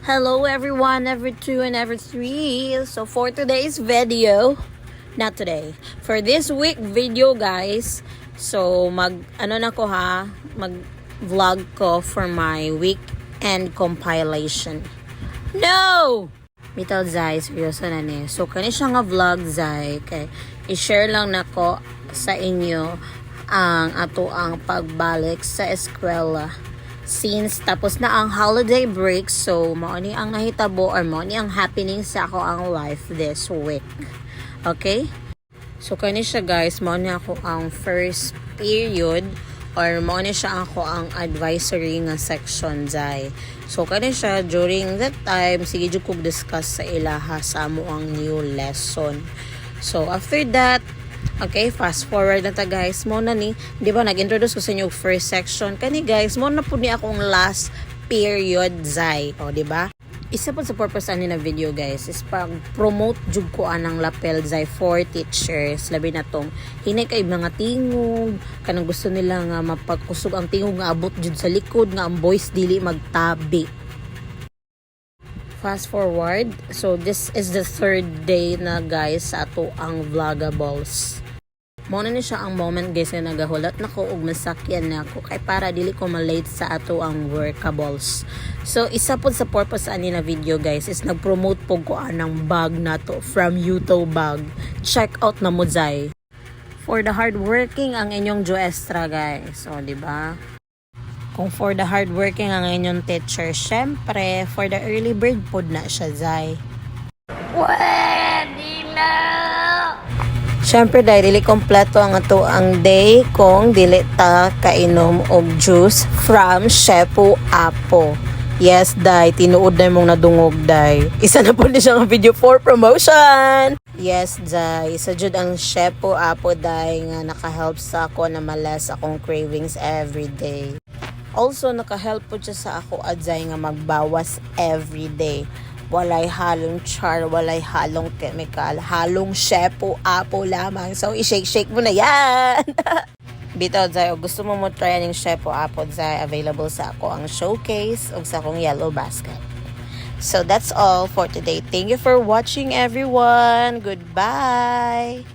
Hello everyone, every two and every three. So for today's video, not today, for this week video guys, so mag vlog ko for my weekend compilation. No! Bitaw zay, seryoso na ni. So kani siya nga vlog zay, kay i-share lang nako sa inyo ang ato ang pagbalik sa eskwela. Since tapos na ang holiday break, so mao ni ang nahitabo or mao ni ang happening sa ako ang life this week. Okay? So kani siya guys, mao ni ako ang first period or mao ni siya ako ang advisory nga section zay. So kani siya during that time sige jud ko discuss sa ilaha sa amo ang new lesson. So after that, okay, fast forward na ta guys. Mo na ni, di ba nag-introduce ko sa inyo first section. Kani guys, mo na po ni akong last period zay. O, di ba? Isa po sa purpose ani na video guys is pag-promote jud ko anang lapel zay for teachers. Labi na tong hinay kay mga tingog, kanang gusto nila nga mapag-usog ang tingog nga abot jud sa likod nga ang voice dili magtabi. Fast forward, so this is the third day na guys sa ato ang vlogables. Muna ni siya ang moment guys na nagahulat na ko og masakyan na ako kay para dili ko malate sa ato ang workables. So isa po sa purpose ani na video guys is nag-promote po ko anang bag na to from Yuto Bag. Check out na mo zay. For the hardworking ang inyong Joestra guys. So di ba? Kung for the hardworking ang inyong teacher, syempre for the early bird pod na siya zay. Pwede na! Syempre dahil dili kompleto ang ato ang day kung dili ta kainom og juice from Shepu Apo. Yes, day, tinuod na mong nadungog, day. Isa na po na siyang video for promotion. Yes, day. Isa jud ang Shepu Apo, day, nga naka-help sa ako na malas akong cravings every day. Also, naka-help po siya sa ako adzay nga magbawas every day. Walay halong char, walay halong chemical, halong Shepu Apo lamang. So, i-shake-shake mo na yan! Bitaw, Zay, o gusto mo try ng Shepu Apo, Zay, available sa ako ang showcase o sa akong yellow basket. So, that's all for today. Thank you for watching, everyone. Goodbye!